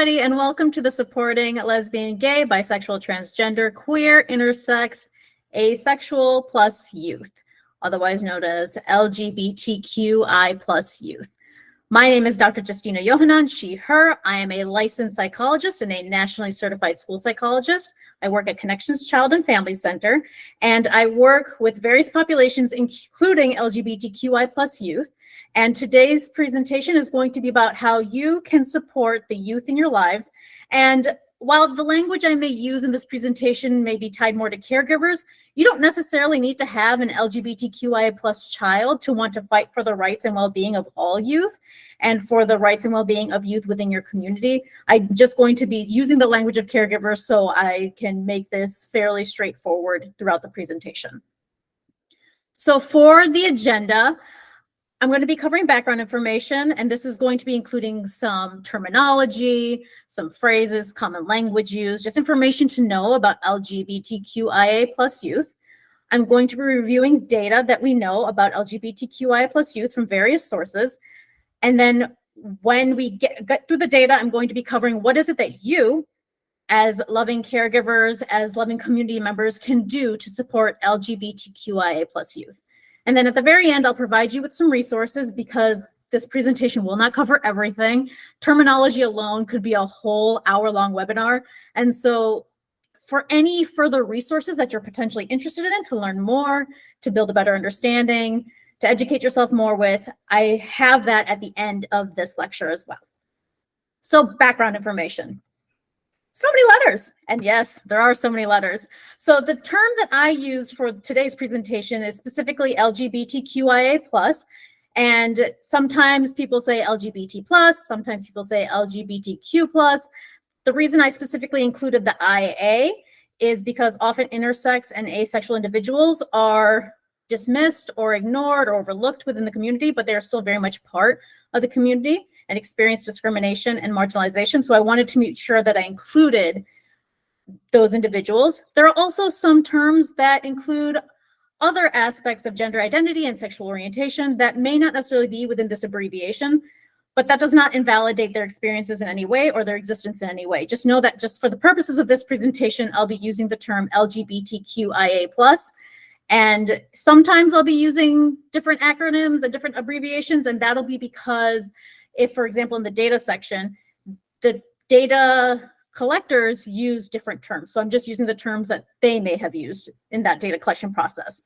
everybody, and welcome to the Supporting Lesbian, Gay, Bisexual, Transgender, Queer, Intersex, Asexual plus Youth, otherwise known as LGBTQI plus Youth. My name is Dr. Justina Johanan, she, her. I am a licensed psychologist and a nationally certified school psychologist. I work at Connections Child and Family Center, and I work with various populations, including LGBTQI plus youth. And today's presentation is going to be about how you can support the youth in your lives. And while the language I may use in this presentation may be tied more to caregivers, you don't necessarily need to have an LGBTQIA plus child to want to fight for the rights and well-being of all youth and for the rights and well-being of youth within your community. I'm just going to be using the language of caregivers so I can make this fairly straightforward throughout the presentation. So for the agenda, I'm going to be covering background information, and this is going to be including some terminology, some phrases, common language use, just information to know about LGBTQIA plus youth. I'm going to be reviewing data that we know about LGBTQIA plus youth from various sources. And then when we get through the data, I'm going to be covering what is it that you, as loving caregivers, as loving community members, can do to support LGBTQIA plus youth. And then at the very end, I'll provide you with some resources because this presentation will not cover everything. Terminology alone could be a whole hour-long webinar. And so for any further resources that you're potentially interested in to learn more, to build a better understanding, to educate yourself more with, I have that at the end of this lecture as well. So background information. So many letters. And yes, there are so many letters. So the term that I use for today's presentation is specifically LGBTQIA+. And sometimes people say LGBT+, sometimes people say LGBTQ+. The reason I specifically included the IA is because often intersex and asexual individuals are dismissed or ignored or overlooked within the community, but they're still very much part of the community and experience discrimination and marginalization. So I wanted to make sure that I included those individuals. There are also some terms that include other aspects of gender identity and sexual orientation that may not necessarily be within this abbreviation, but that does not invalidate their experiences in any way or their existence in any way. Just know that just for the purposes of this presentation, I'll be using the term LGBTQIA+. And sometimes I'll be using different acronyms and different abbreviations, and that'll be because if, for example, in the data section, the data collectors use different terms. So I'm just using the terms that they may have used in that data collection process.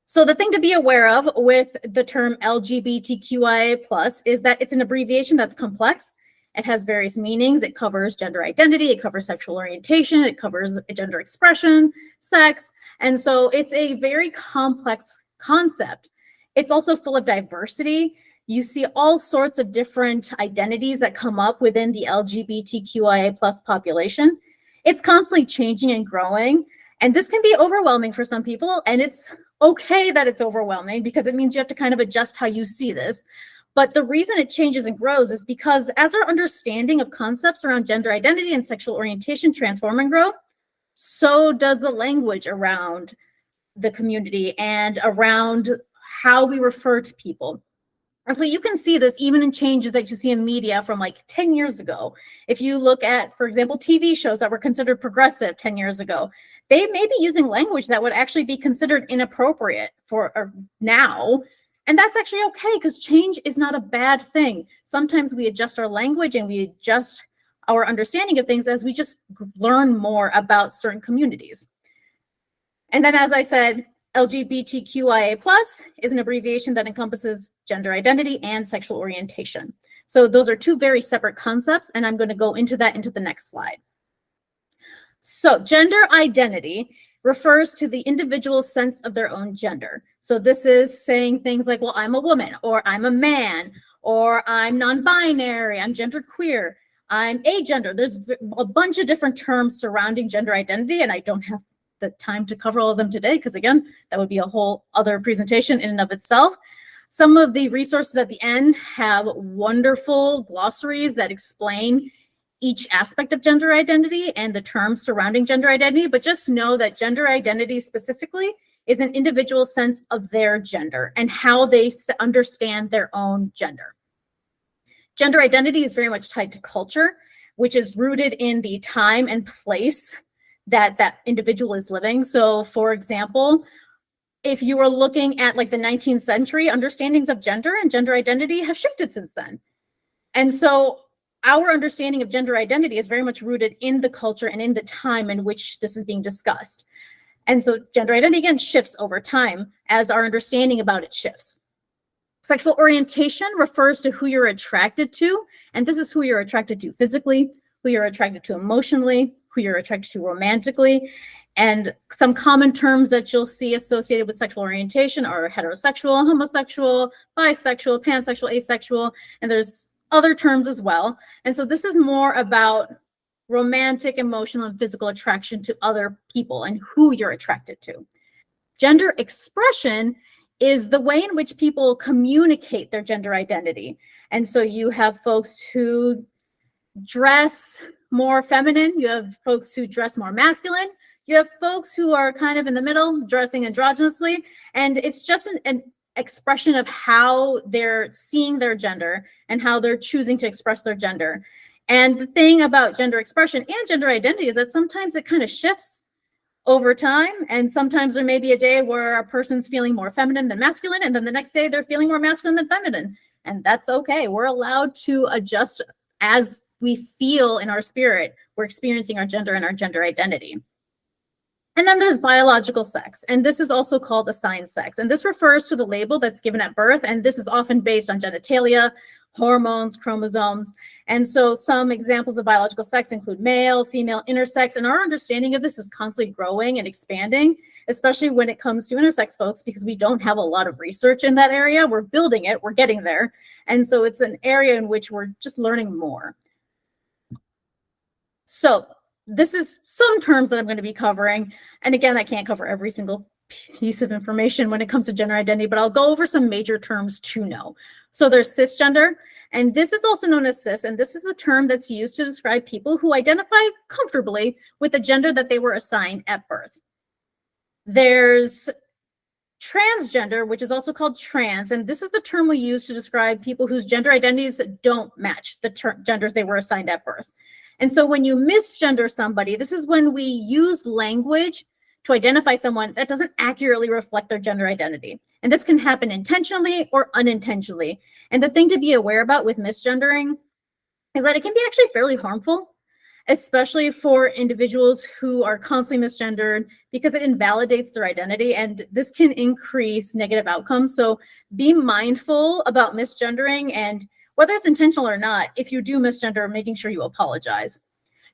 So the thing to be aware of with the term LGBTQIA+ is that it's an abbreviation that's complex. It has various meanings. It covers gender identity, it covers sexual orientation, it covers gender expression, sex. And so it's a very complex concept. It's also full of diversity. You see all sorts of different identities that come up within the LGBTQIA+ population. It's constantly changing and growing, and this can be overwhelming for some people, and it's okay that it's overwhelming because it means you have to kind of adjust how you see this. But the reason it changes and grows is because as our understanding of concepts around gender identity and sexual orientation transform and grow, so does the language around the community and around how we refer to people. And so you can see this even in changes that you see in media from like 10 years ago. If you look at, for example, TV shows that were considered progressive 10 years ago, they may be using language that would actually be considered inappropriate for now. And that's actually okay because change is not a bad thing. Sometimes we adjust our language and we adjust our understanding of things as we just learn more about certain communities. And then, as I said, LGBTQIA+ is an abbreviation that encompasses gender identity and sexual orientation. So those are two very separate concepts, and I'm going to go into that into the next slide. So gender identity refers to the individual's sense of their own gender. So this is saying things like, well, I'm a woman, or I'm a man, or I'm non-binary, I'm genderqueer, I'm agender. There's a bunch of different terms surrounding gender identity, and I don't have the time to cover all of them today because, again, that would be a whole other presentation in and of itself. Some of the resources at the end have wonderful glossaries that explain each aspect of gender identity and the terms surrounding gender identity, but just know that gender identity specifically is an individual's sense of their gender and how they understand their own gender. Gender identity is very much tied to culture. which is rooted in the time and place that that individual is living. So for example, if you were looking at like the 19th century, understandings of gender and gender identity have shifted since then. And so our understanding of gender identity is very much rooted in the culture and in the time in which this is being discussed. And so gender identity, again, shifts over time as our understanding about it shifts. Sexual orientation refers to who you're attracted to, and this is who you're attracted to physically, who you're attracted to emotionally, who you're attracted to romantically. And some common terms that you'll see associated with sexual orientation are heterosexual, homosexual, bisexual, pansexual, asexual, and there's other terms as well. And so this is more about romantic, emotional, and physical attraction to other people and who you're attracted to. Gender expression is the way in which people communicate their gender identity. And so you have folks who dress more feminine, you have folks who dress more masculine, you have folks who are kind of in the middle, dressing androgynously, and it's just an expression of how they're seeing their gender and how they're choosing to express their gender. And the thing about gender expression and gender identity is that sometimes it kind of shifts over time, and sometimes there may be a day where a person's feeling more feminine than masculine, and then the next day they're feeling more masculine than feminine, and that's okay. We're allowed to adjust as we feel in our spirit. We're experiencing our gender and our gender identity. And then there's biological sex, and this is also called assigned sex, and this refers to the label that's given at birth, and this is often based on genitalia, hormones, chromosomes. And so some examples of biological sex include male, female, intersex, and our understanding of this is constantly growing and expanding, especially when it comes to intersex folks, because we don't have a lot of research in that area. We're building it, we're getting there. And so it's an area in which we're just learning more. So this is some terms that I'm going to be covering. And again, I can't cover every single piece of information when it comes to gender identity, but I'll go over some major terms to know. So there's cisgender, and this is also known as cis, and this is the term that's used to describe people who identify comfortably with the gender that they were assigned at birth. There's transgender, which is also called trans, and this is the term we use to describe people whose gender identities don't match the genders they were assigned at birth. And so when you misgender somebody, this is when we use language to identify someone that doesn't accurately reflect their gender identity. And this can happen intentionally or unintentionally. And the thing to be aware about with misgendering is that it can be actually fairly harmful, especially for individuals who are constantly misgendered, because it invalidates their identity, and this can increase negative outcomes. So be mindful about misgendering, and whether it's intentional or not, if you do misgender, making sure you apologize.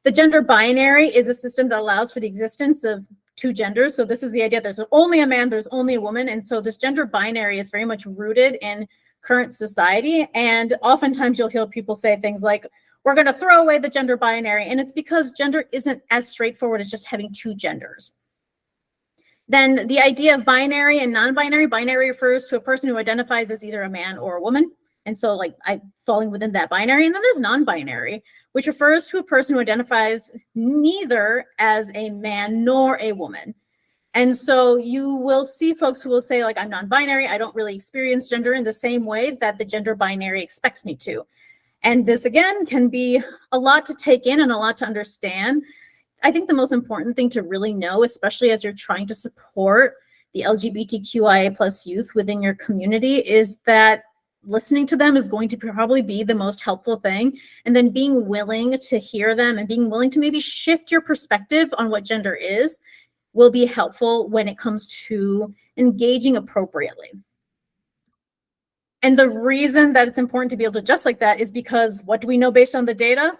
The gender binary is a system that allows for the existence of two genders. So this is the idea, there's only a man, there's only a woman. And so this gender binary is very much rooted in current society. And oftentimes you'll hear people say things like, we're going to throw away the gender binary. And it's because gender isn't as straightforward as just having two genders. Then the idea of binary and non-binary, binary refers to a person who identifies as either a man or a woman. And so like I'm falling within that binary. And then there's non-binary, which refers to a person who identifies neither as a man nor a woman. And so you will see folks who will say, like, I'm non-binary, I don't really experience gender in the same way that the gender binary expects me to. And this, again, can be a lot to take in and a lot to understand. I think the most important thing to really know, especially as you're trying to support the LGBTQIA plus youth within your community, is that listening to them is going to probably be the most helpful thing. And then being willing to hear them and being willing to maybe shift your perspective on what gender is will be helpful when it comes to engaging appropriately. And the reason that it's important to be able to adjust like that is because what do we know based on the data?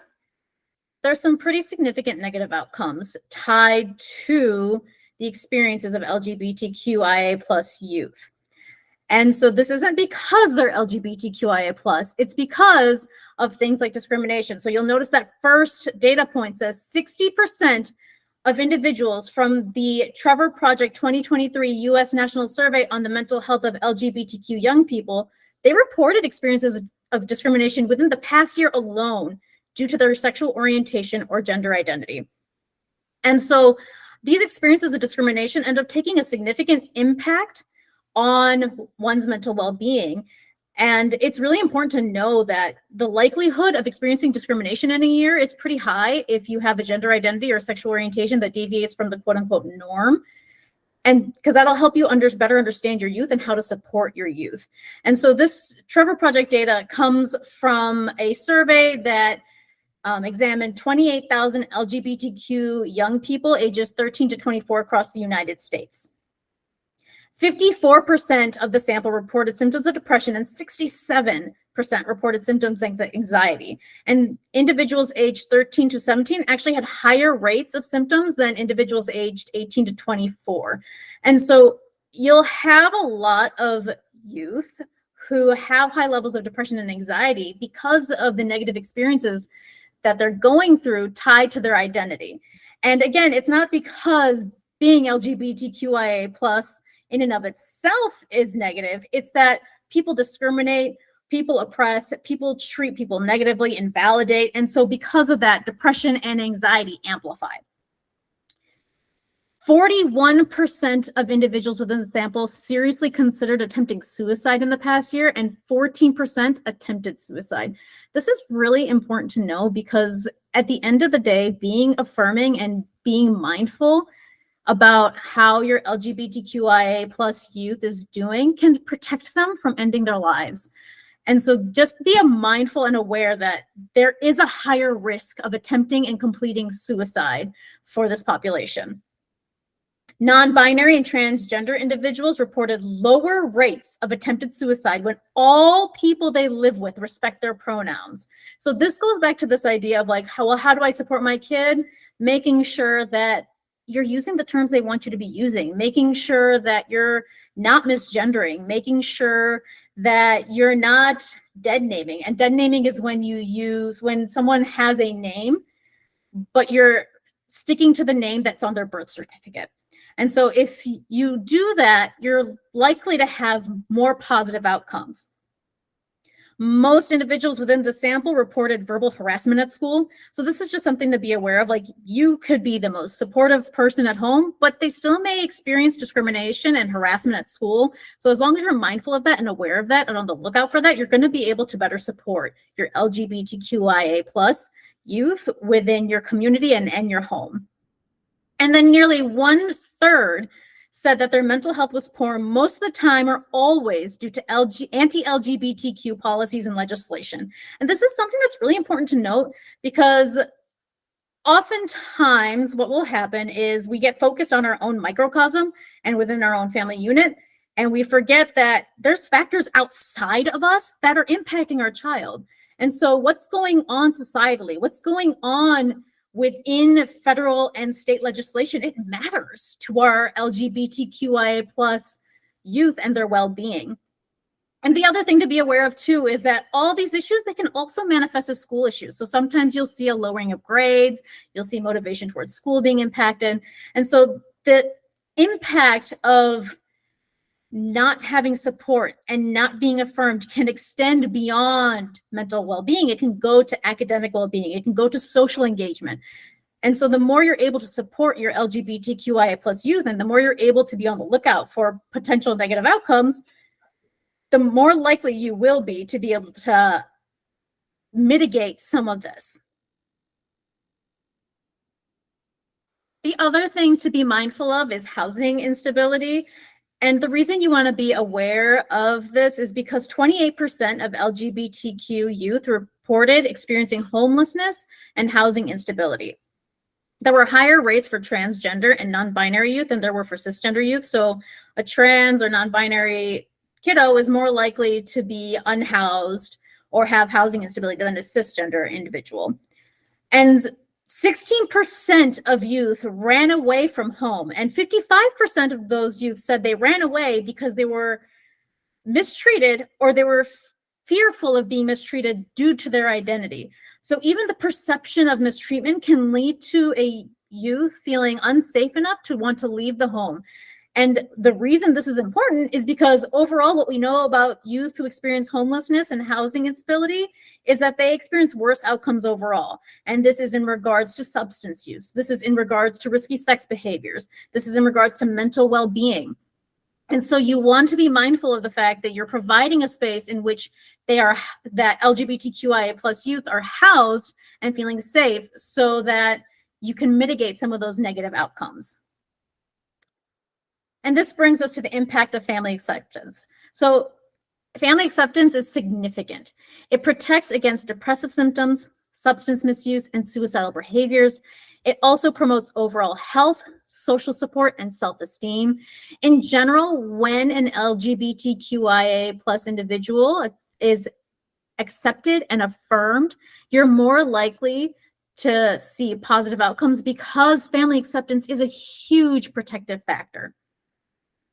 There's some pretty significant negative outcomes tied to the experiences of LGBTQIA plus youth. And so this isn't because they're LGBTQIA plus, it's because of things like discrimination. So you'll notice that first data point says 60% of individuals from the Trevor Project 2023 US National Survey on the Mental Health of LGBTQ young people, they reported experiences of discrimination within the past year alone due to their sexual orientation or gender identity. And so these experiences of discrimination end up taking a significant impact on one's mental well-being. And it's really important to know that the likelihood of experiencing discrimination in a year is pretty high if you have a gender identity or sexual orientation that deviates from the quote unquote norm. And because that'll help you better understand your youth and how to support your youth. And so this Trevor Project data comes from a survey that examined 28,000 LGBTQ young people ages 13 to 24 across the United States. 54% of the sample reported symptoms of depression and 67% reported symptoms of anxiety. And individuals aged 13 to 17 actually had higher rates of symptoms than individuals aged 18 to 24. And so you'll have a lot of youth who have high levels of depression and anxiety because of the negative experiences that they're going through tied to their identity. And again, it's not because being LGBTQIA plus in and of itself is negative. It's that people discriminate, people oppress, people treat people negatively, invalidate. And so because of that, depression and anxiety amplify. 41% of individuals within the sample seriously considered attempting suicide in the past year, and 14% attempted suicide. This is really important to know because at the end of the day, being affirming and being mindful about how your LGBTQIA plus youth is doing can protect them from ending their lives. And so just be mindful and aware that there is a higher risk of attempting and completing suicide for this population. Non-binary and transgender individuals reported lower rates of attempted suicide when all people they live with respect their pronouns. So this goes back to this idea of like, how do I support my kid? Making sure that you're using the terms they want you to be using, making sure that you're not misgendering, making sure that you're not dead naming. And dead naming is when someone has a name, but you're sticking to the name that's on their birth certificate. And so if you do that, you're likely to have more positive outcomes. Most individuals within the sample reported verbal harassment at school. So this is just something to be aware of. Like, you could be the most supportive person at home, but they still may experience discrimination and harassment at school. So as long as you're mindful of that and aware of that and on the lookout for that, you're going to be able to better support your LGBTQIA plus youth within your community and your home. And then nearly 1/3 said that their mental health was poor most of the time or always due to anti-LGBTQ policies and legislation. And this is something that's really important to note because oftentimes what will happen is we get focused on our own microcosm and within our own family unit, and we forget that there's factors outside of us that are impacting our child. And so what's going on societally, what's going on within federal and state legislation, it matters to our LGBTQIA plus youth and their well-being. And the other thing to be aware of too is that all these issues, they can also manifest as school issues. So sometimes you'll see a lowering of grades, you'll see motivation towards school being impacted. And so the impact of not having support and not being affirmed can extend beyond mental well-being. It can go to academic well-being. It can go to social engagement. And so the more you're able to support your LGBTQIA plus youth and the more you're able to be on the lookout for potential negative outcomes, the more likely you will be to be able to mitigate some of this. The other thing to be mindful of is housing instability. And the reason you want to be aware of this is because 28% of LGBTQ youth reported experiencing homelessness and housing instability. There were higher rates for transgender and non-binary youth than there were for cisgender youth. So a trans or non-binary kiddo is more likely to be unhoused or have housing instability than a cisgender individual. And 16% of youth ran away from home, and 55% of those youth said they ran away because they were mistreated or they were fearful of being mistreated due to their identity. So even the perception of mistreatment can lead to a youth feeling unsafe enough to want to leave the home. And the reason this is important is because overall, what we know about youth who experience homelessness and housing instability is that they experience worse outcomes overall. And this is in regards to substance use. This is in regards to risky sex behaviors. This is in regards to mental well-being. And so you want to be mindful of the fact that you're providing a space in which that LGBTQIA plus youth are housed and feeling safe so that you can mitigate some of those negative outcomes. And this brings us to the impact of family acceptance. So family acceptance is significant. It protects against depressive symptoms, substance misuse, and suicidal behaviors. It also promotes overall health, social support, and self-esteem. In general, when an LGBTQIA plus individual is accepted and affirmed, you're more likely to see positive outcomes because family acceptance is a huge protective factor.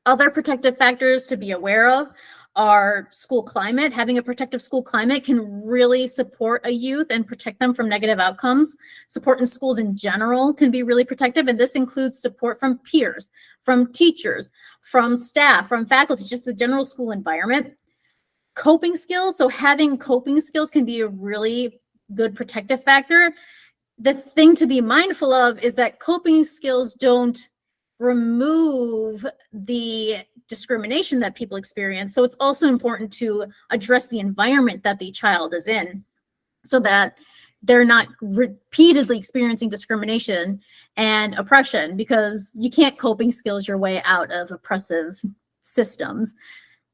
Other protective factors to be aware of are school climate. Having a protective school climate can really support a youth and protect them from negative outcomes. Support in schools in general can be really protective, and this includes support from peers, from teachers, from staff, from faculty, just the general school environment. Coping skills, so having coping skills can be a really good protective factor. The thing to be mindful of is that coping skills don't remove the discrimination that people experience. So it's also important to address the environment that the child is in so that they're not repeatedly experiencing discrimination and oppression, because you can't coping skills your way out of oppressive systems.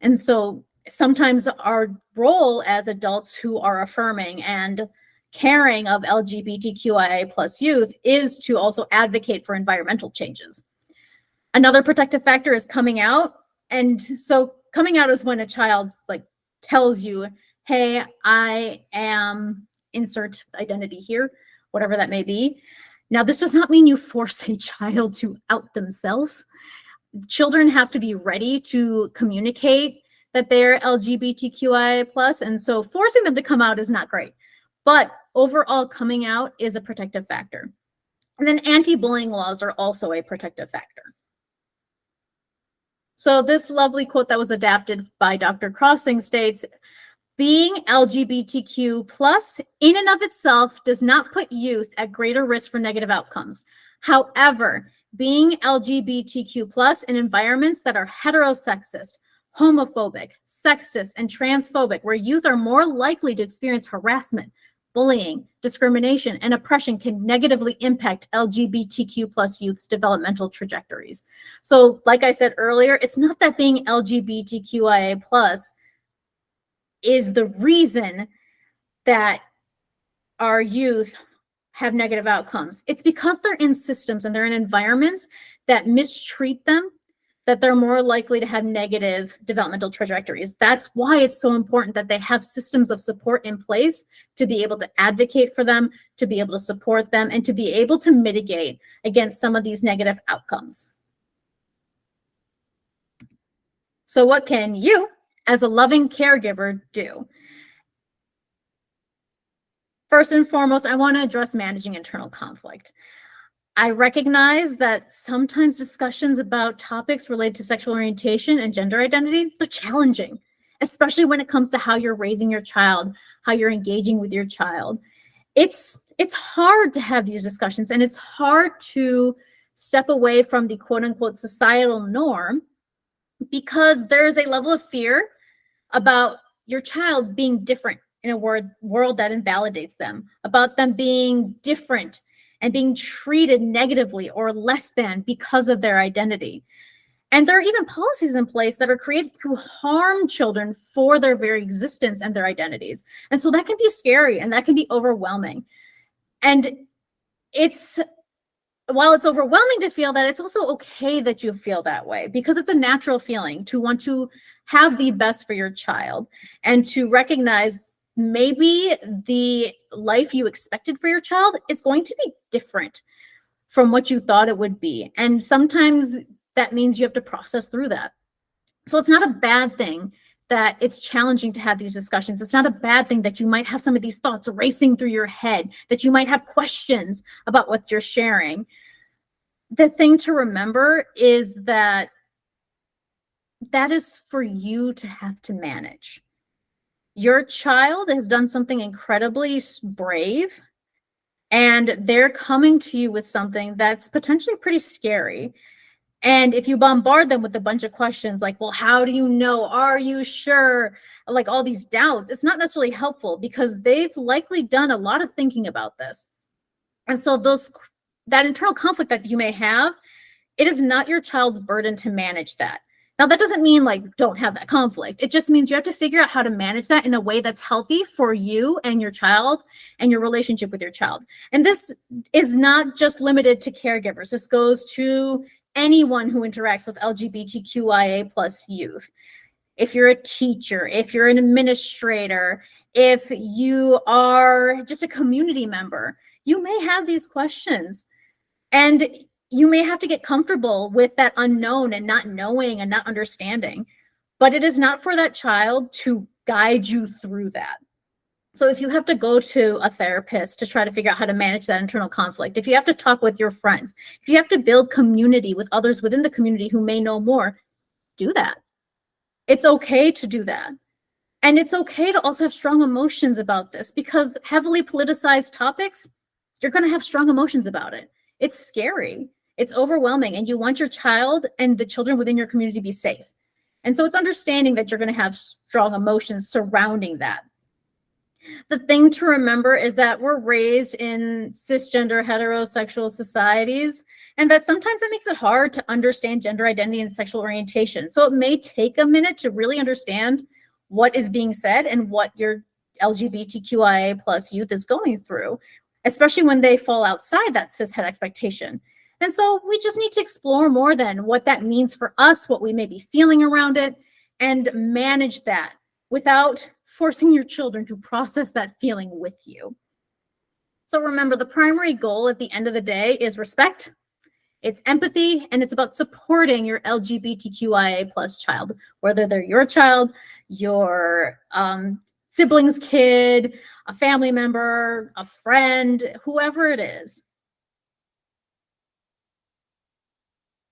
And so sometimes our role as adults who are affirming and caring of LGBTQIA plus youth is to also advocate for environmental changes. Another protective factor is coming out. And so coming out is when a child tells you, hey, I am insert identity here, whatever that may be. Now, this does not mean you force a child to out themselves. Children have to be ready to communicate that they're LGBTQIA plus, and so forcing them to come out is not great. But overall, coming out is a protective factor. And then anti-bullying laws are also a protective factor. So this lovely quote that was adapted by Dr. Crossing states, being LGBTQ plus in and of itself does not put youth at greater risk for negative outcomes. However, being LGBTQ plus in environments that are heterosexist, homophobic, sexist, and transphobic, where youth are more likely to experience harassment, bullying, discrimination, and oppression can negatively impact LGBTQ plus youth's developmental trajectories. So like I said earlier, it's not that being LGBTQIA plus is the reason that our youth have negative outcomes. It's because they're in systems and they're in environments that mistreat them, that they're more likely to have negative developmental trajectories. That's why it's so important that they have systems of support in place to be able to advocate for them, to be able to support them, and to be able to mitigate against some of these negative outcomes. So what can you, as a loving caregiver, do? First and foremost, I want to address managing internal conflict. I recognize that sometimes discussions about topics related to sexual orientation and gender identity are challenging, especially when it comes to how you're raising your child, how you're engaging with your child. It's hard to have these discussions, and it's hard to step away from the quote unquote societal norm because there's a level of fear about your child being different in a world that invalidates them, about them being different and being treated negatively or less than because of their identity. And there are even policies in place that are created to harm children for their very existence and their identities. And so that can be scary and that can be overwhelming. And while it's overwhelming to feel that, it's also okay that you feel that way, because it's a natural feeling to want to have the best for your child and to recognize maybe the life you expected for your child is going to be different from what you thought it would be. And sometimes that means you have to process through that. So it's not a bad thing that it's challenging to have these discussions. It's not a bad thing that you might have some of these thoughts racing through your head, that you might have questions about what you're sharing. The thing to remember is that that is for you to have to manage. Your child has done something incredibly brave, and they're coming to you with something that's potentially pretty scary. And if you bombard them with a bunch of questions like, well, how do you know? Are you sure? Like all these doubts, it's not necessarily helpful because they've likely done a lot of thinking about this. And so that internal conflict that you may have, it is not your child's burden to manage that. Now, that doesn't mean like don't have that conflict. It just means you have to figure out how to manage that in a way that's healthy for you and your child and your relationship with your child. And this is not just limited to caregivers. This goes to anyone who interacts with LGBTQIA plus youth. If you're a teacher, if you're an administrator, if you are just a community member, you may have these questions. And you may have to get comfortable with that unknown and not knowing and not understanding, but it is not for that child to guide you through that. So if you have to go to a therapist to try to figure out how to manage that internal conflict, if you have to talk with your friends, if you have to build community with others within the community who may know more, do that. It's okay to do that. And it's okay to also have strong emotions about this because heavily politicized topics, you're going to have strong emotions about it. It's scary. It's overwhelming. And you want your child and the children within your community to be safe. And so it's understanding that you're going to have strong emotions surrounding that. The thing to remember is that we're raised in cisgender heterosexual societies, and that sometimes it makes it hard to understand gender identity and sexual orientation. So it may take a minute to really understand what is being said and what your LGBTQIA plus youth is going through, especially when they fall outside that cishet expectation. And so we just need to explore more than what that means for us, what we may be feeling around it, and manage that without forcing your children to process that feeling with you. So remember, the primary goal at the end of the day is respect, it's empathy, and it's about supporting your LGBTQIA plus child, whether they're your child, your sibling's kid, a family member, a friend, whoever it is.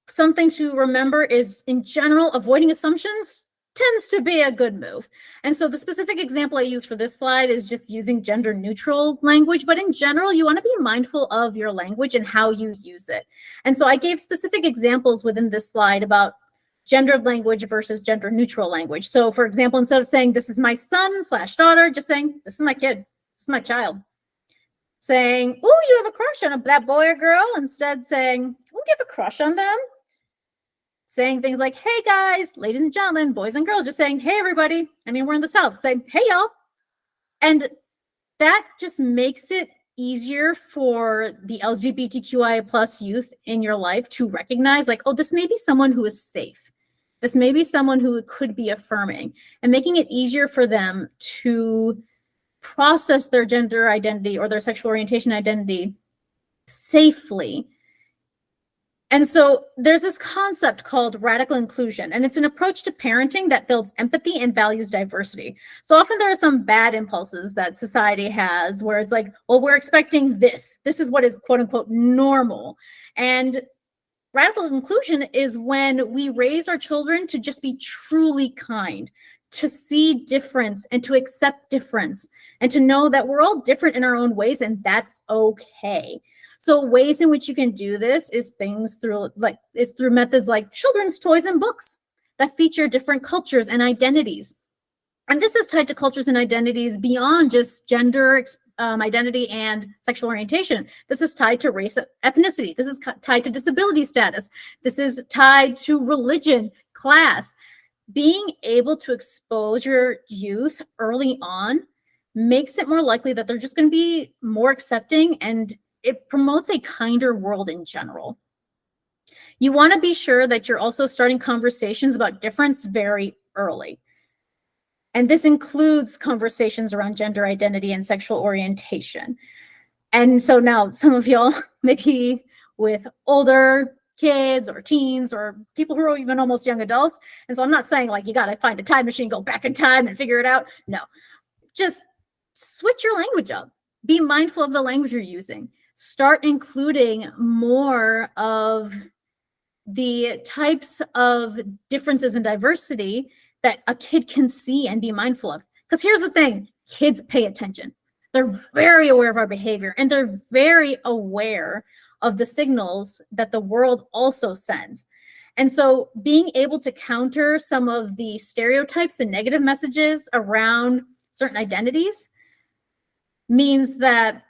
Something to remember is, in general, avoiding assumptions tends to be a good move. And so the specific example I use for this slide is just using gender neutral language, but in general, you want to be mindful of your language and how you use it. And so I gave specific examples within this slide about gendered language versus gender neutral language. So for example, instead of saying, this is my son / daughter, just saying, this is my kid, this is my child. Saying, oh, you have a crush on that boy or girl, instead saying, oh, you have a crush on them. Saying things like, hey guys, ladies and gentlemen, boys and girls, just saying, hey everybody. I mean, we're in the South, saying, hey y'all. And that just makes it easier for the LGBTQIA plus youth in your life to recognize like, oh, this may be someone who is safe. This may be someone who could be affirming, and making it easier for them to process their gender identity or their sexual orientation identity safely. And so there's this concept called radical inclusion, and it's an approach to parenting that builds empathy and values diversity. So often there are some bad impulses that society has where it's like, well, we're expecting this. This is what is quote unquote normal. And radical inclusion is when we raise our children to just be truly kind, to see difference and to accept difference, and to know that we're all different in our own ways, and that's okay. So ways in which you can do this is through methods like children's toys and books that feature different cultures and identities. And this is tied to cultures and identities beyond just gender identity and sexual orientation. This is tied to race, ethnicity. This is tied to disability status. This is tied to religion, class. Being able to expose your youth early on makes it more likely that they're just going to be more accepting, and it promotes a kinder world in general. You want to be sure that you're also starting conversations about difference very early. And this includes conversations around gender identity and sexual orientation. And so now some of y'all, maybe with older kids or teens or people who are even almost young adults. And so I'm not saying like you got to find a time machine, go back in time and figure it out. No, just switch your language up. Be mindful of the language you're using. Start including more of the types of differences in diversity that a kid can see and be mindful of. Because here's the thing, kids pay attention. They're very aware of our behavior, and they're very aware of the signals that the world also sends. And so being able to counter some of the stereotypes and negative messages around certain identities means that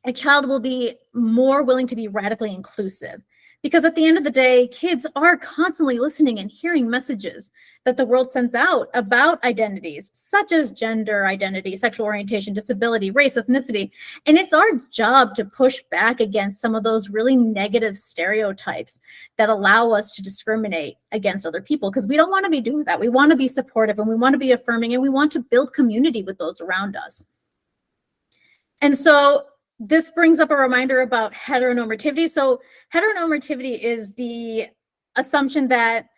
a child will be more willing to be radically inclusive. Because at the end of the day, kids are constantly listening and hearing messages that the world sends out about identities, such as gender identity, sexual orientation, disability, race, ethnicity. And it's our job to push back against some of those really negative stereotypes that allow us to discriminate against other people, because we don't want to be doing that. We want to be supportive, and we want to be affirming, and we want to build community with those around us. And so this brings up a reminder about heteronormativity. So heteronormativity is the assumption that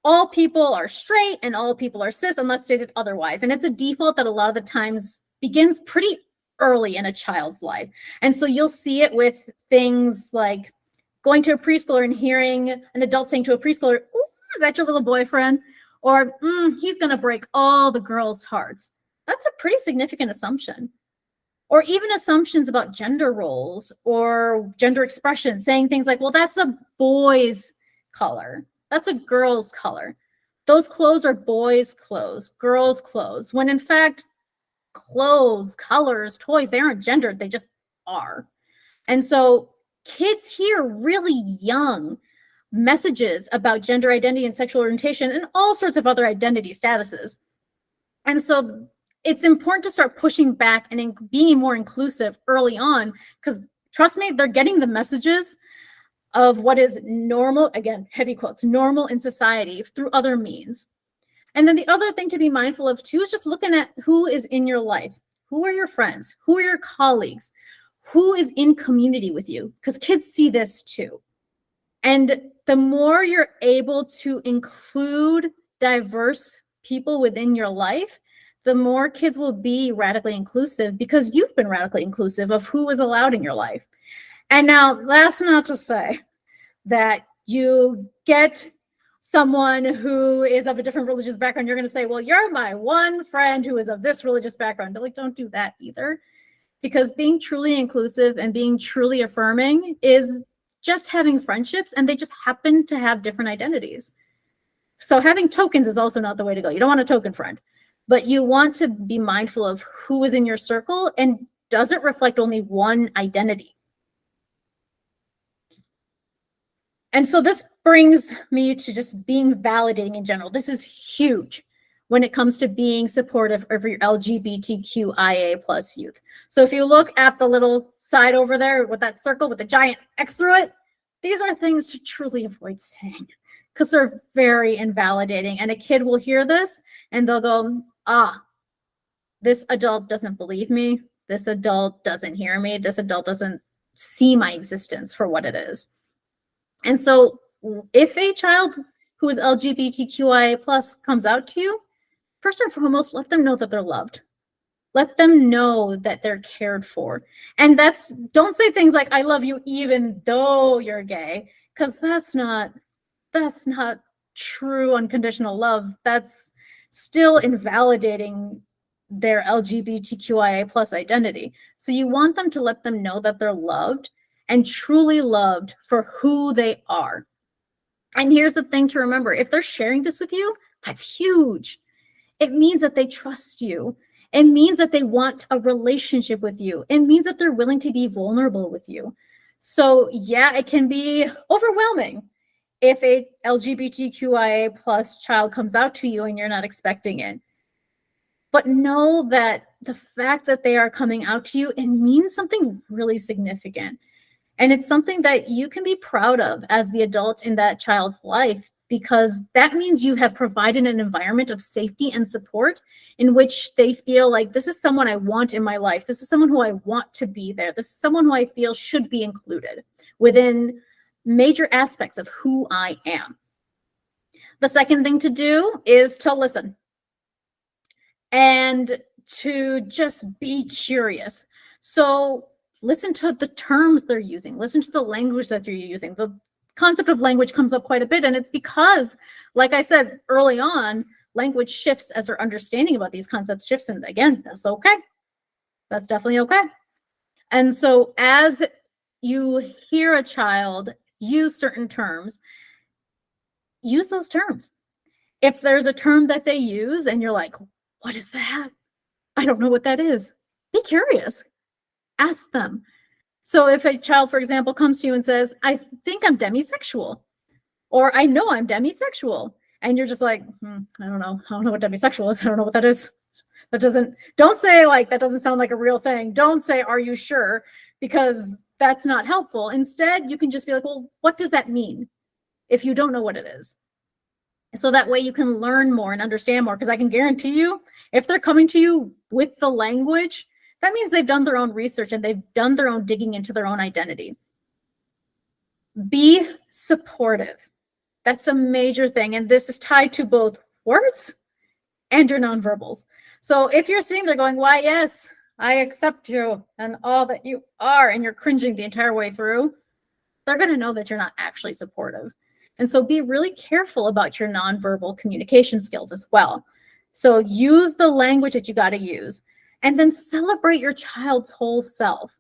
all people are straight and all people are cis unless stated otherwise. And it's a default that a lot of the times begins pretty early in a child's life. And so you'll see it with things like going to a preschooler and hearing an adult saying to a preschooler, "Ooh, is that your little boyfriend?" Or, "He's going to break all the girls' hearts." That's a pretty significant assumption. Or even assumptions about gender roles or gender expression, saying things like, "Well, that's a boy's color. That's a girl's color. Those clothes are boys' clothes, girls' clothes." When in fact, clothes, colors, toys, they aren't gendered, they just are. And so kids hear really young messages about gender identity and sexual orientation and all sorts of other identity statuses. And so it's important to start pushing back and being more inclusive early on, because trust me, they're getting the messages of what is normal, again, heavy quotes, normal in society through other means. And then the other thing to be mindful of too is just looking at who is in your life. Who are your friends? Who are your colleagues? Who is in community with you? Because kids see this too. And the more you're able to include diverse people within your life, the more kids will be radically inclusive, because you've been radically inclusive of who is allowed in your life. And now that's not to say that you get someone who is of a different religious background, you're going to say, "Well, you're my one friend who is of this religious background." But don't do that either, because being truly inclusive and being truly affirming is just having friendships, and they just happen to have different identities. So having tokens is also not the way to go. You don't want a token friend, but you want to be mindful of who is in your circle and does it reflect only one identity. And so this brings me to just being validating in general. This is huge when it comes to being supportive of your LGBTQIA plus youth. So if you look at the little side over there with that circle with the giant X through it, these are things to truly avoid saying, because they're very invalidating. And a kid will hear this and they'll go, this adult doesn't believe me. This adult doesn't hear me. This adult doesn't see my existence for what it is. And so if a child who is LGBTQIA plus comes out to you, first and foremost, let them know that they're loved. Let them know that they're cared for. And don't say things like, "I love you even though you're gay," because that's not true unconditional love. That's still invalidating their LGBTQIA plus identity. So you want them to let them know that they're loved and truly loved for who they are. And here's the thing to remember: if they're sharing this with you, that's huge. It means that they trust you. It means that they want a relationship with you. It means that they're willing to be vulnerable with you. So yeah, it can be overwhelming if a LGBTQIA plus child comes out to you and you're not expecting it. But know that the fact that they are coming out to you, it means something really significant. And it's something that you can be proud of as the adult in that child's life, because that means you have provided an environment of safety and support in which they feel like, this is someone I want in my life. This is someone who I want to be there. This is someone who I feel should be included within major aspects of who I am. The second thing to do is to listen and to just be curious. So listen to the terms they're using. Listen to the language that they're using. The concept of language comes up quite a bit, and it's because, like I said early on, language shifts as our understanding about these concepts shifts, and again, that's okay. That's definitely okay. And so as you hear a child use certain terms, use those terms. If there's a term that they use and you're like, what is that? I don't know what that is. Be curious. Ask them. So if a child, for example, comes to you and says, I think I'm demisexual, or I know I'm demisexual, and you're just like, I don't know what demisexual is. I don't know what that is. Don't say like, that doesn't sound like a real thing. Don't say, are you sure? Because that's not helpful. Instead, you can just be like, well, what does that mean if you don't know what it is? So that way you can learn more and understand more, because I can guarantee you, if they're coming to you with the language, that means they've done their own research and they've done their own digging into their own identity. Be supportive. That's a major thing. And this is tied to both words and your nonverbals. So if you're sitting there going, why, yes, I accept you and all that you are, and you're cringing the entire way through, they're going to know that you're not actually supportive. And so be really careful about your nonverbal communication skills as well. So use the language that you got to use, and then celebrate your child's whole self.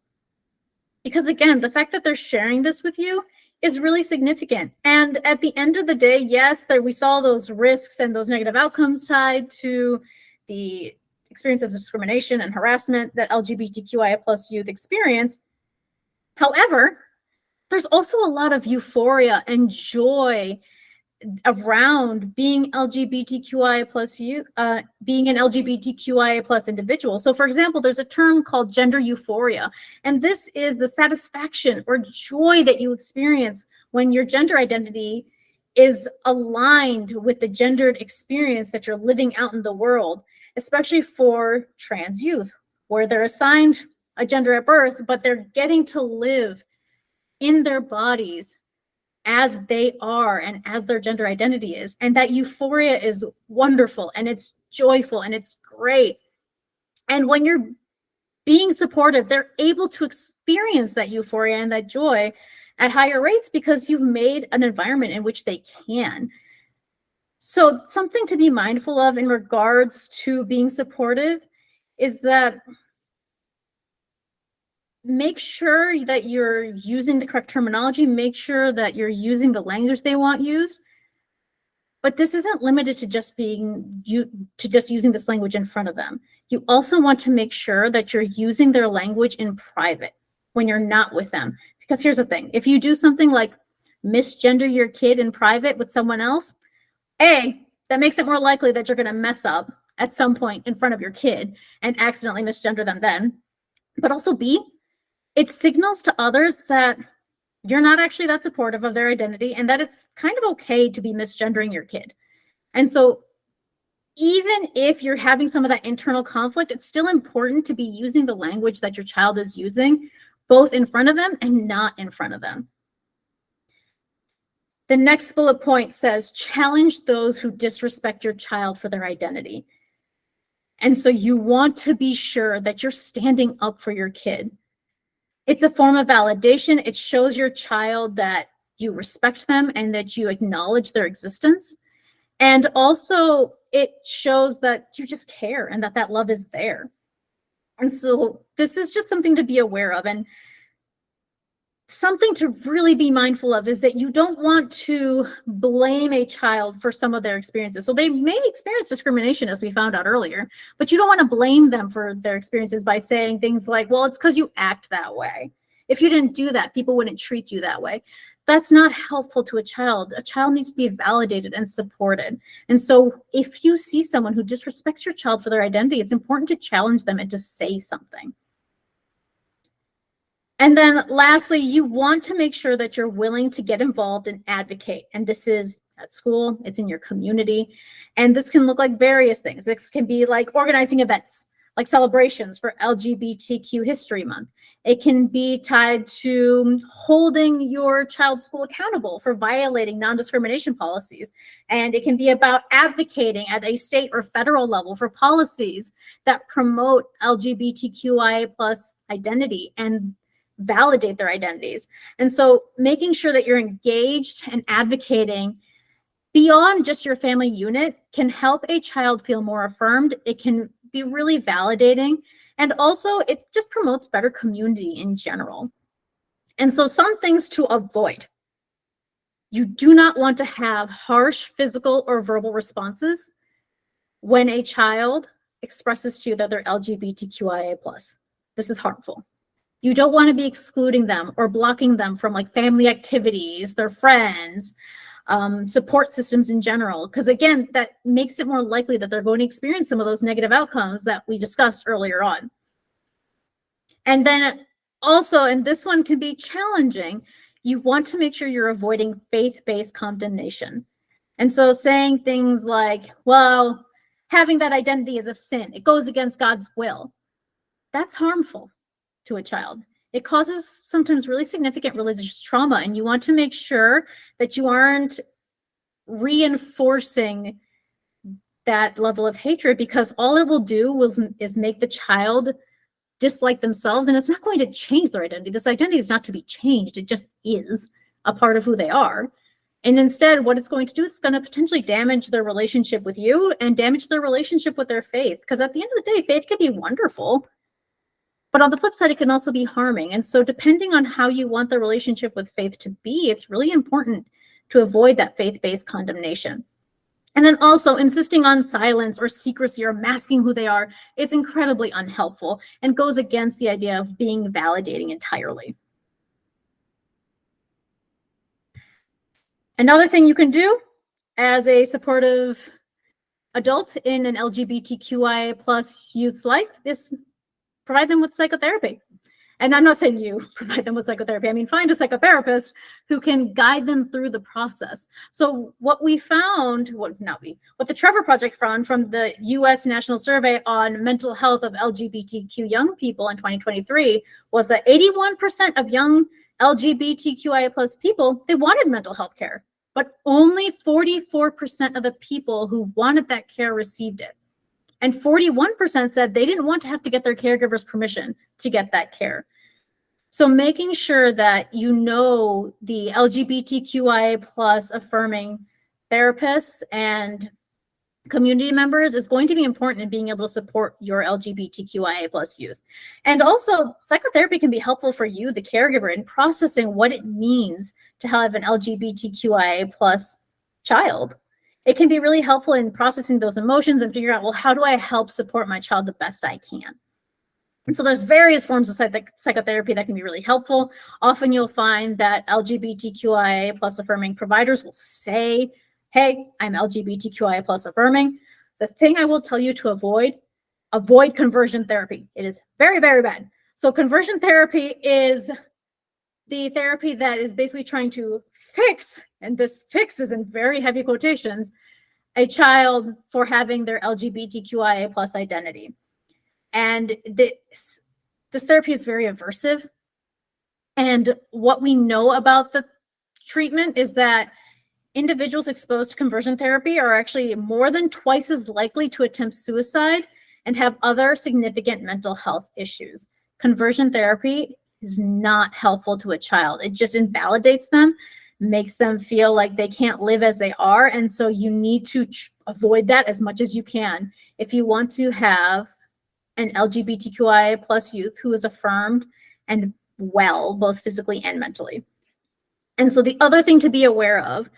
Because again, the fact that they're sharing this with you is really significant. And at the end of the day, yes, we saw those risks and those negative outcomes tied to the experience of discrimination and harassment that LGBTQIA plus youth experience. However, there's also a lot of euphoria and joy around being LGBTQIA plus being an LGBTQIA plus individual. So for example, there's a term called gender euphoria, and this is the satisfaction or joy that you experience when your gender identity is aligned with the gendered experience that you're living out in the world, especially for trans youth, where they're assigned a gender at birth, but they're getting to live in their bodies as they are and as their gender identity is. And that euphoria is wonderful and it's joyful and it's great. And when you're being supportive, they're able to experience that euphoria and that joy at higher rates because you've made an environment in which they can. So something to be mindful of in regards to being supportive is that make sure that you're using the correct terminology, make sure that you're using the language they want used. But this isn't limited to just using this language in front of them. You also want to make sure that you're using their language in private when you're not with them. Because here's the thing, if you do something like misgender your kid in private with someone else, A, that makes it more likely that you're going to mess up at some point in front of your kid and accidentally misgender them then. But also B, it signals to others that you're not actually that supportive of their identity and that it's kind of okay to be misgendering your kid. And so even if you're having some of that internal conflict, it's still important to be using the language that your child is using, both in front of them and not in front of them. The next bullet point says, challenge those who disrespect your child for their identity. And so you want to be sure that you're standing up for your kid. It's a form of validation. It shows your child that you respect them and that you acknowledge their existence. And also it shows that you just care and that love is there. And so this is just something to be aware of. And something to really be mindful of is that you don't want to blame a child for some of their experiences. So they may experience discrimination, as we found out earlier, but you don't want to blame them for their experiences by saying things like, well, it's because you act that way. If you didn't do that, people wouldn't treat you that way. That's not helpful to a child. A child needs to be validated and supported. And so if you see someone who disrespects your child for their identity, it's important to challenge them and to say something. And then lastly, you want to make sure that you're willing to get involved and advocate. And this is at school, it's in your community. And this can look like various things. This can be like organizing events, like celebrations for LGBTQ History Month. It can be tied to holding your child's school accountable for violating non-discrimination policies. And it can be about advocating at a state or federal level for policies that promote LGBTQIA plus identity and validate their identities. And so making sure that you're engaged and advocating beyond just your family unit can help a child feel more affirmed. It can be really validating. And also it just promotes better community in general. And so some things to avoid. You do not want to have harsh physical or verbal responses when a child expresses to you that they're LGBTQIA+. This is harmful. You don't want to be excluding them or blocking them from like family activities, their friends, support systems in general, because again, that makes it more likely that they're going to experience some of those negative outcomes that we discussed earlier on. And then also, and this one can be challenging, you want to make sure you're avoiding faith-based condemnation. And so saying things like, well, having that identity is a sin, it goes against God's will, that's harmful to a child. It causes sometimes really significant religious trauma, and you want to make sure that you aren't reinforcing that level of hatred, because all it will do is make the child dislike themselves, and it's not going to change their identity. This identity is not to be changed. It just is a part of who they are. And instead, what it's going to do, it's going to potentially damage their relationship with you and damage their relationship with their faith. Because at the end of the day, faith can be wonderful, but on the flip side, it can also be harming. And so depending on how you want the relationship with faith to be, it's really important to avoid that faith-based condemnation. And then also insisting on silence or secrecy or masking who they are is incredibly unhelpful and goes against the idea of being validating entirely. Another thing you can do as a supportive adult in an LGBTQIA+ youth's life is provide them with psychotherapy. And I'm not saying you provide them with psychotherapy. I mean, find a psychotherapist who can guide them through the process. So what we found, what the Trevor Project found from the US National Survey on Mental Health of LGBTQ young people in 2023 was that 81% of young LGBTQIA+ people, they wanted mental health care, but only 44% of the people who wanted that care received it. And 41% said they didn't want to have to get their caregiver's permission to get that care. So making sure that you know the LGBTQIA+ affirming therapists and community members is going to be important in being able to support your LGBTQIA+ youth. And also, psychotherapy can be helpful for you, the caregiver, in processing what it means to have an LGBTQIA+ child. It can be really helpful in processing those emotions and figuring out, well, how do I help support my child the best I can? And so there's various forms of psychotherapy that can be really helpful. Often you'll find that LGBTQIA+ affirming providers will say, hey, I'm LGBTQIA+ affirming. The thing I will tell you to avoid conversion therapy. It is very, very bad. So conversion therapy is the therapy that is basically trying to fix, and this fix is in very heavy quotations, a child for having their LGBTQIA+ identity. And this therapy is very aversive. And what we know about the treatment is that individuals exposed to conversion therapy are actually more than twice as likely to attempt suicide and have other significant mental health issues. Conversion therapy is not helpful to a child. It just invalidates them, makes them feel like they can't live as they are. And so you need to avoid that as much as you can if you want to have an LGBTQIA+ youth who is affirmed and well, both physically and mentally. And so the other thing to be aware of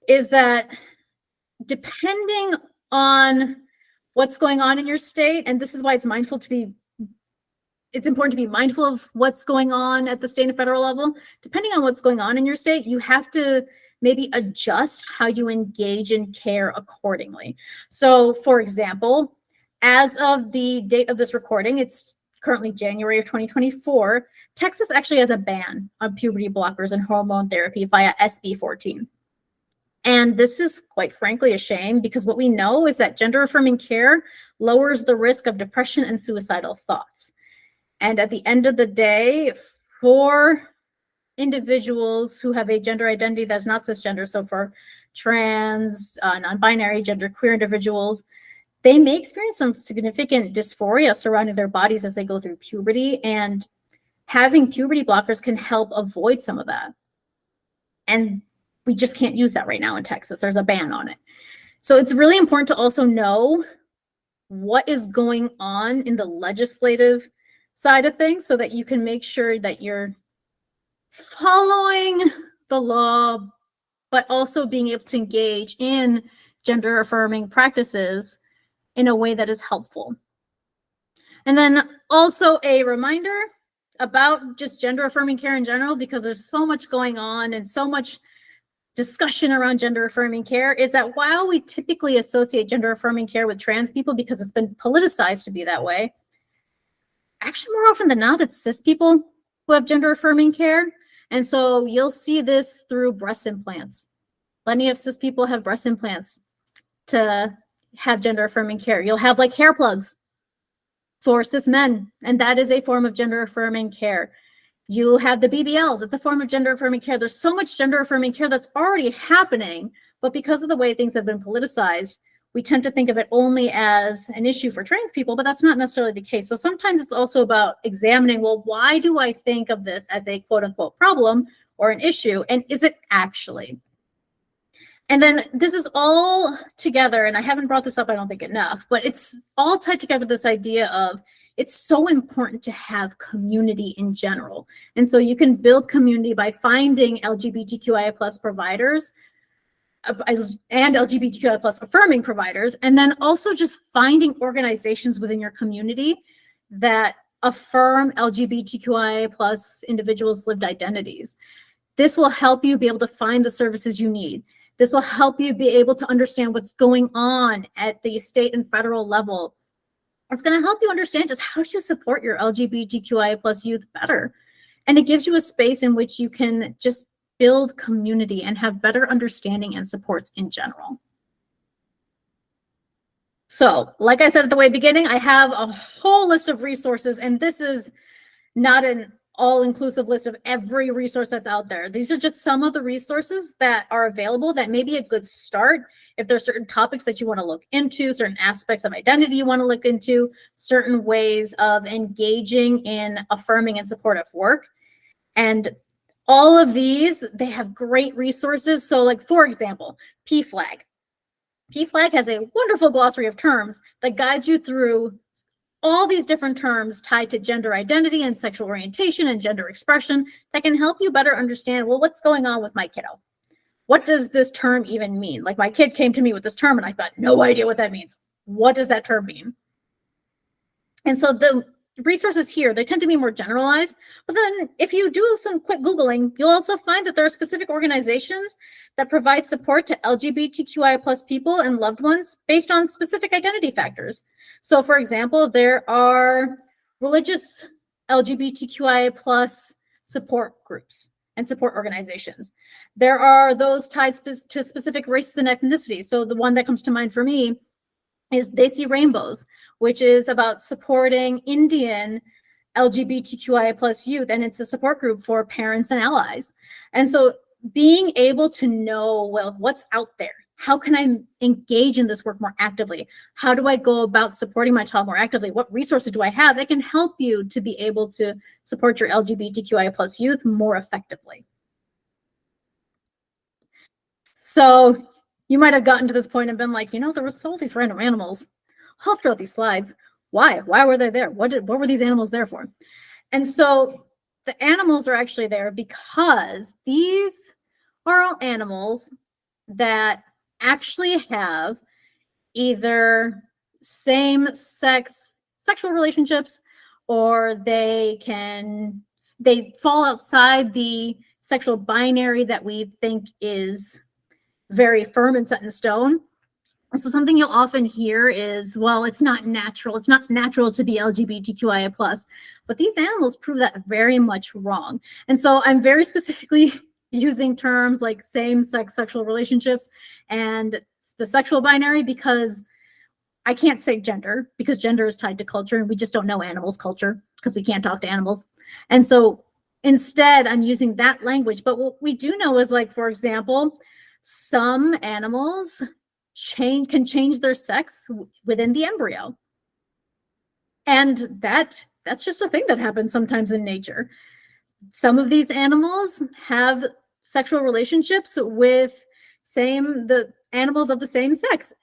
is that depending on what's going on in your state, and this is why it's important to be mindful of what's going on at the state and federal level. Depending on what's going on in your state, you have to maybe adjust how you engage in care accordingly. So for example, as of the date of this recording, it's currently January of 2024, Texas actually has a ban on puberty blockers and hormone therapy via SB 14. And this is quite frankly a shame, because what we know is that gender affirming care lowers the risk of depression and suicidal thoughts. And at the end of the day, for individuals who have a gender identity that's not cisgender, so for trans, non-binary, genderqueer individuals, they may experience some significant dysphoria surrounding their bodies as they go through puberty, and having puberty blockers can help avoid some of that. And we just can't use that right now in Texas. There's a ban on it. So it's really important to also know what is going on in the legislative side of things so that you can make sure that you're following the law but also being able to engage in gender affirming practices in a way that is helpful. And then also a reminder about just gender affirming care in general, because there's so much going on and so much discussion around gender affirming care, is that while we typically associate gender affirming care with trans people because it's been politicized to be that way, actually more often than not, it's cis people who have gender affirming care. And so you'll see this through breast implants. Plenty of cis people have breast implants to have gender affirming care. You'll have like hair plugs for cis men, and that is a form of gender affirming care. You have the BBLs, it's a form of gender affirming care. There's so much gender affirming care that's already happening, but because of the way things have been politicized, we tend to think of it only as an issue for trans people, but that's not necessarily the case. So sometimes it's also about examining, well, why do I think of this as a quote unquote problem or an issue? And is it actually? And then this is all together, and I haven't brought this up, I don't think enough, but it's all tied together with this idea of it's so important to have community in general. And so you can build community by finding LGBTQIA plus providers and LGBTQIA plus affirming providers, and then also just finding organizations within your community that affirm LGBTQIA plus individuals' lived identities. This will help you be able to find the services you need. This will help you be able to understand what's going on at the state and federal level. It's going to help you understand just how do you support your LGBTQIA plus youth better. And it gives you a space in which you can just build community and have better understanding and supports in general. So, like I said at the way beginning, I have a whole list of resources, and this is not an all-inclusive list of every resource that's out there. These are just some of the resources that are available that may be a good start if there's certain topics that you want to look into, certain aspects of identity you want to look into, certain ways of engaging in affirming and supportive work. And all of these, they have great resources. So like, for example, PFLAG. PFLAG has a wonderful glossary of terms that guides you through all these different terms tied to gender identity and sexual orientation and gender expression that can help you better understand, well, what's going on with my kiddo? What does this term even mean? Like my kid came to me with this term and I got no idea what that means. What does that term mean? And so the resources here, they tend to be more generalized, but then if you do some quick Googling, you'll also find that there are specific organizations that provide support to LGBTQIA plus people and loved ones based on specific identity factors. So for example, there are religious LGBTQIA plus support groups and support organizations. There are those tied to specific races and ethnicities. So the one that comes to mind for me is They See Rainbows, which is about supporting Indian LGBTQIA plus youth, and it's a support group for parents and allies. And so being able to know, well, what's out there? How can I engage in this work more actively? How do I go about supporting my child more actively? What resources do I have that can help you to be able to support your LGBTQIA plus youth more effectively? So you might have gotten to this point and been like, you know, there was all these random animals all throughout these slides. Why? Why were they there? What were these animals there for? And so the animals are actually there because these are all animals that actually have either same-sex sexual relationships, or they fall outside the sexual binary that we think is very firm and set in stone. So something you'll often hear is, well, it's not natural. It's not natural to be LGBTQIA plus, but these animals prove that very much wrong. And so I'm very specifically using terms like same-sex sexual relationships and the sexual binary because I can't say gender, because gender is tied to culture and we just don't know animals' culture because we can't talk to animals. And so instead I'm using that language. But what we do know is, like, for example, some animals can change their sex within the embryo. And that's just a thing that happens sometimes in nature. Some of these animals have sexual relationships with the animals of the same sex.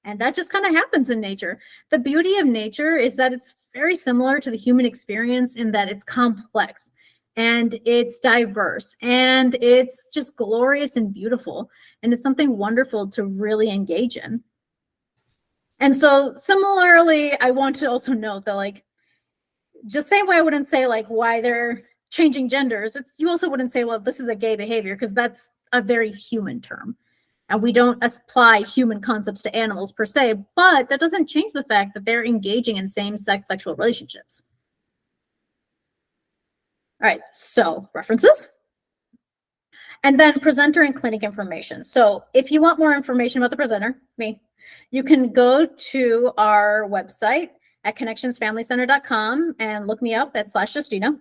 And that just kind of happens in nature. The beauty of nature is that it's very similar to the human experience in that it's complex. and it's diverse, and it's just glorious and beautiful. And it's something wonderful to really engage in. And so similarly, I want to also note that, like, just same way I wouldn't say like why they're changing genders, it's you also wouldn't say, well, this is a gay behavior, because that's a very human term. And we don't apply human concepts to animals per se, but that doesn't change the fact that they're engaging in same-sex sexual relationships. All right, so references. And then presenter and clinic information. So if you want more information about the presenter, me, you can go to our website at connectionsfamilycenter.com and look me up at /Justina.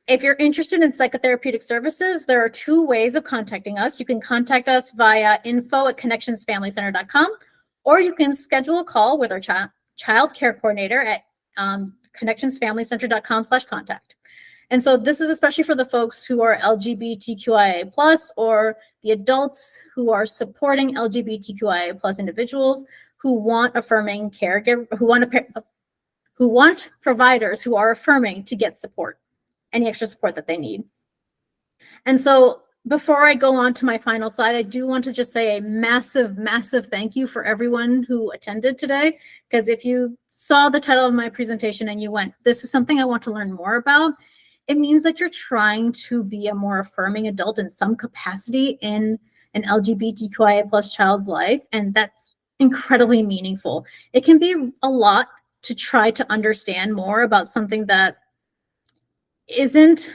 If you're interested in psychotherapeutic services, there are 2 ways of contacting us. You can contact us via info@connectionsfamilycenter.com, or you can schedule a call with our child care coordinator at connectionsfamilycenter.com/contact. And so this is especially for the folks who are LGBTQIA+, or the adults who are supporting LGBTQIA+ individuals who want affirming caregiver, who want providers who are affirming to get support, any extra support that they need. And so before I go on to my final slide, I do want to just say a massive, massive thank you for everyone who attended today. Because if you saw the title of my presentation and you went, this is something I want to learn more about, it means that you're trying to be a more affirming adult in some capacity in an LGBTQIA+ child's life. And that's incredibly meaningful. It can be a lot to try to understand more about something that isn't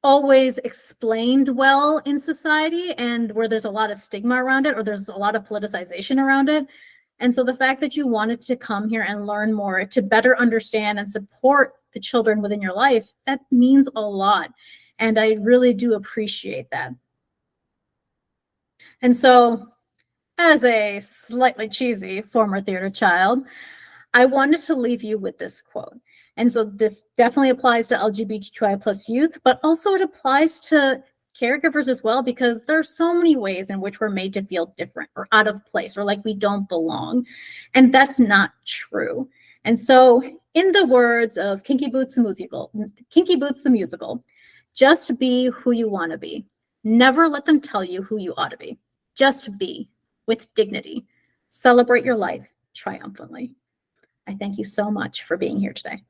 always explained well in society, and where there's a lot of stigma around it, or there's a lot of politicization around it. And so the fact that you wanted to come here and learn more to better understand and support the children within your life, that means a lot. And I really do appreciate that. And so, as a slightly cheesy former theater child, I wanted to leave you with this quote. And so this definitely applies to LGBTQI+ youth, but also it applies to caregivers as well, because there are so many ways in which we're made to feel different or out of place or like we don't belong. And that's not true. And so in the words of Kinky Boots the musical, just be who you want to be. Never let them tell you who you ought to be. Just be, with dignity. Celebrate your life triumphantly. I thank you so much for being here today.